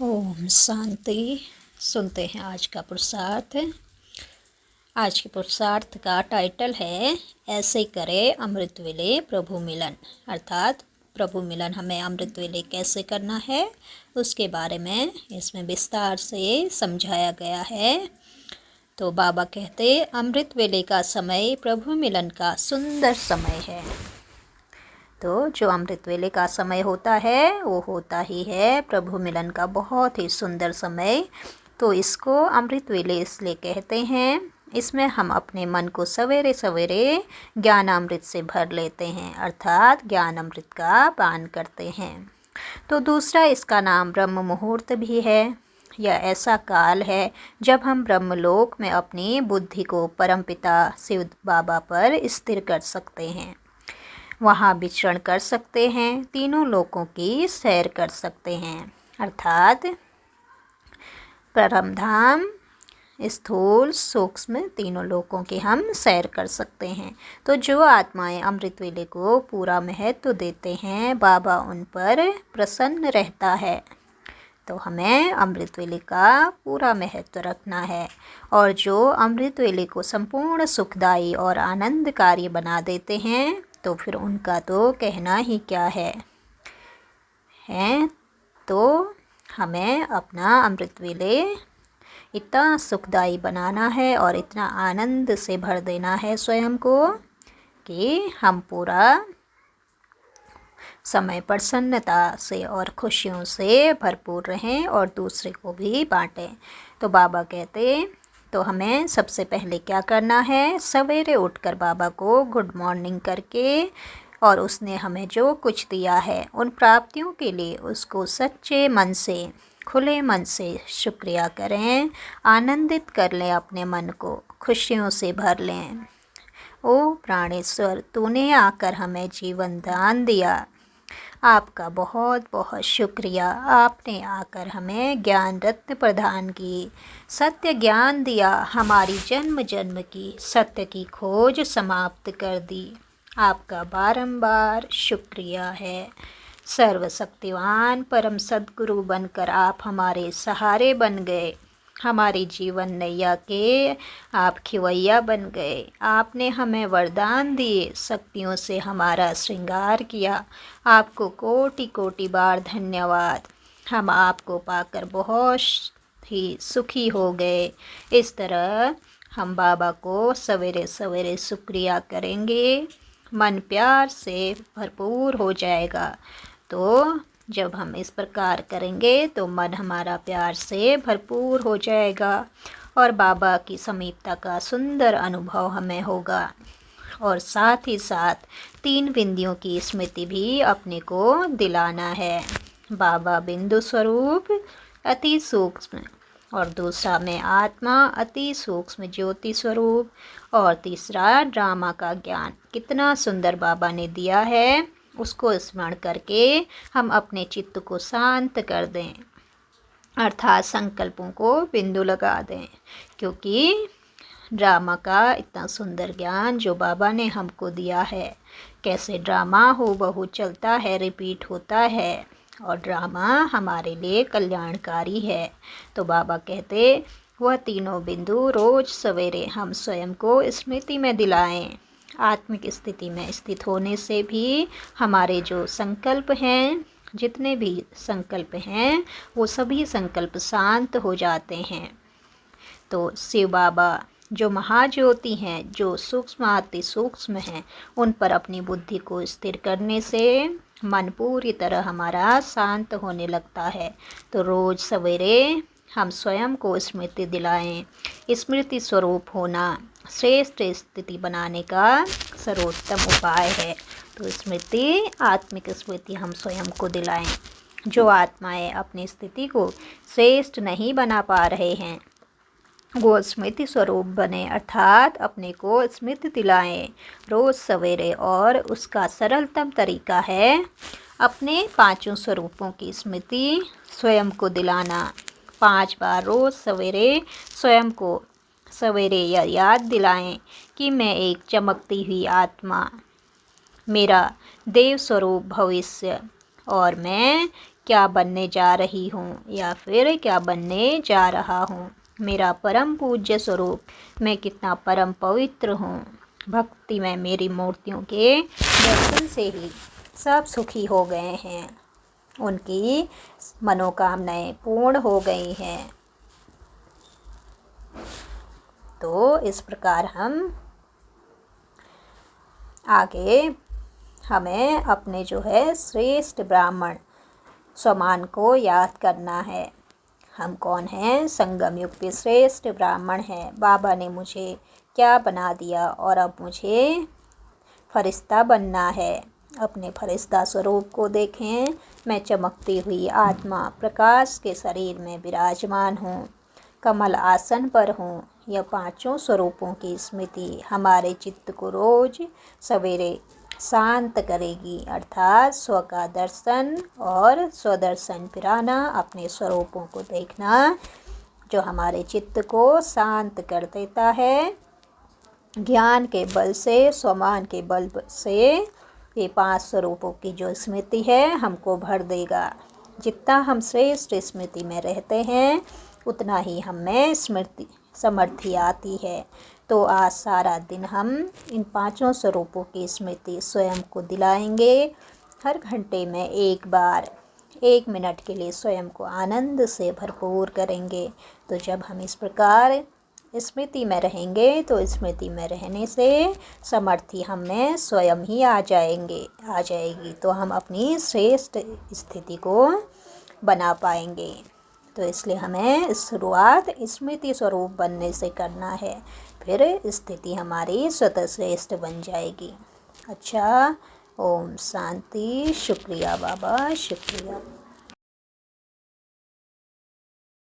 ओम शांति। सुनते हैं आज का पुरुषार्थ। आज के पुरुषार्थ का टाइटल है ऐसे करे अमृत वेले प्रभु मिलन। अर्थात प्रभु मिलन हमें अमृत वेले कैसे करना है उसके बारे में इसमें विस्तार से समझाया गया है। तो बाबा कहते अमृत वेले का समय प्रभु मिलन का सुंदर समय है। तो जो अमृत वेले का समय होता है वो होता ही है प्रभु मिलन का बहुत ही सुंदर समय। तो इसको अमृत वेले इसलिए कहते हैं, इसमें हम अपने मन को सवेरे सवेरे ज्ञान अमृत से भर लेते हैं, अर्थात ज्ञान अमृत का पान करते हैं। तो दूसरा इसका नाम ब्रह्म मुहूर्त भी है। यह ऐसा काल है जब हम ब्रह्मलोक में अपनी बुद्धि को परमपिता शिव बाबा पर स्थिर कर सकते हैं, वहाँ विचरण कर सकते हैं, तीनों लोकों की सैर कर सकते हैं, अर्थात परम धाम, स्थूल, सूक्ष्म तीनों लोकों की हम सैर कर सकते हैं। तो जो आत्माएं अमृत वेले को पूरा महत्व देते हैं, बाबा उन पर प्रसन्न रहता है। तो हमें अमृत वेले का पूरा महत्व रखना है। और जो अमृत वेले को संपूर्ण सुखदायी और आनंदकारी बना देते हैं तो फिर उनका तो कहना ही क्या है। तो हमें अपना अमृत वेले इतना सुखदायी बनाना है और इतना आनंद से भर देना है स्वयं को कि हम पूरा समय प्रसन्नता से और खुशियों से भरपूर रहें और दूसरे को भी बांटें। तो बाबा कहते तो हमें सबसे पहले क्या करना है, सवेरे उठकर बाबा को गुड मॉर्निंग करके और उसने हमें जो कुछ दिया है उन प्राप्तियों के लिए उसको सच्चे मन से, खुले मन से शुक्रिया करें, आनंदित कर लें, अपने मन को खुशियों से भर लें। ओ प्राणेश्वर, तूने आकर हमें जीवन दान दिया, आपका बहुत बहुत शुक्रिया। आपने आकर हमें ज्ञान रत्न प्रदान की, सत्य ज्ञान दिया, हमारी जन्म जन्म की सत्य की खोज समाप्त कर दी। आपका बारंबार शुक्रिया है। सर्वशक्तिवान परम सद्गुरु बनकर आप हमारे सहारे बन गए, हमारी जीवन नैया के आप खिवैया बन गए। आपने हमें वरदान दिए, शक्तियों से हमारा श्रृंगार किया। आपको कोटि कोटि बार धन्यवाद। हम आपको पाकर बहुत ही सुखी हो गए। इस तरह हम बाबा को सवेरे सवेरे शुक्रिया करेंगे, मन प्यार से भरपूर हो जाएगा। तो जब हम इस प्रकार करेंगे तो मन हमारा प्यार से भरपूर हो जाएगा और बाबा की समीपता का सुंदर अनुभव हमें होगा। और साथ ही साथ 3 बिंदियों की स्मृति भी अपने को दिलाना है। बाबा बिंदु स्वरूप अति सूक्ष्म, और दूसरा में आत्मा अति सूक्ष्म ज्योति स्वरूप, और तीसरा ड्रामा का ज्ञान। कितना सुंदर बाबा ने दिया है, उसको स्मरण करके हम अपने चित्त को शांत कर दें, अर्थात संकल्पों को बिंदु लगा दें। क्योंकि ड्रामा का इतना सुंदर ज्ञान जो बाबा ने हमको दिया है, कैसे ड्रामा हो बहु चलता है, रिपीट होता है, और ड्रामा हमारे लिए कल्याणकारी है। तो बाबा कहते वह तीनों बिंदु रोज सवेरे हम स्वयं को स्मृति में दिलाएं। आत्मिक स्थिति में स्थित होने से भी हमारे जो संकल्प हैं, जितने भी संकल्प हैं, वो सभी संकल्प शांत हो जाते हैं। तो शिव बाबा जो महाज्योति हैं, जो सूक्ष्म अति सूक्ष्म हैं, उन पर अपनी बुद्धि को स्थिर करने से मन पूरी तरह हमारा शांत होने लगता है। तो रोज सवेरे हम स्वयं को स्मृति दिलाएं। स्मृति स्वरूप होना श्रेष्ठ स्थिति बनाने का सर्वोत्तम उपाय है। तो स्मृति, आत्मिक स्मृति हम स्वयं को दिलाएं। जो आत्माएं अपनी स्थिति को श्रेष्ठ नहीं बना पा रहे हैं वो स्मृति स्वरूप बने, अर्थात अपने को स्मृति दिलाएं रोज सवेरे। और उसका सरलतम तरीका है अपने 5 स्वरूपों की स्मृति स्वयं को दिलाना। 5 बार रोज सवेरे स्वयं को सवेरे यह याद दिलाएं कि मैं एक चमकती हुई आत्मा, मेरा देव स्वरूप भविष्य, और मैं क्या बनने जा रही हूँ या फिर क्या बनने जा रहा हूँ। मेरा परम पूज्य स्वरूप मैं कितना परम पवित्र हूँ। भक्ति में मेरी मूर्तियों के दर्शन से ही सब सुखी हो गए हैं, उनकी मनोकामनाएं पूर्ण हो गई हैं। तो इस प्रकार हम आगे हमें अपने जो है श्रेष्ठ ब्राह्मण समान को याद करना है। हम कौन हैं? संगम युग के श्रेष्ठ ब्राह्मण हैं। बाबा ने मुझे क्या बना दिया और अब मुझे फरिश्ता बनना है। अपने फरिश्ता स्वरूप को देखें। मैं चमकती हुई आत्मा प्रकाश के शरीर में विराजमान हूँ, कमल आसन पर हूँ। यह पांचों स्वरूपों की स्मृति हमारे चित्त को रोज सवेरे शांत करेगी, अर्थात स्व का दर्शन और स्वदर्शन फिराना, अपने स्वरूपों को देखना, जो हमारे चित्त को शांत कर देता है। ज्ञान के बल से, स्वमान के बल से ये पांच स्वरूपों की जो स्मृति है हमको भर देगा। जितना हम श्रेष्ठ स्मृति में रहते हैं उतना ही हमें स्मृति समृद्धि आती है। तो आज सारा दिन हम इन पांचों स्वरूपों की स्मृति स्वयं को दिलाएंगे। हर घंटे में एक बार 1 मिनट के लिए स्वयं को आनंद से भरपूर करेंगे। तो जब हम इस प्रकार स्मृति में रहेंगे तो स्मृति में रहने से समर्थी हमें स्वयं ही आ जाएगी। तो हम अपनी श्रेष्ठ स्थिति को बना पाएंगे। तो इसलिए हमें शुरुआत स्मृति स्वरूप बनने से करना है, फिर स्थिति हमारी स्वतः श्रेष्ठ बन जाएगी। अच्छा, ओम शांति। शुक्रिया बाबा, शुक्रिया।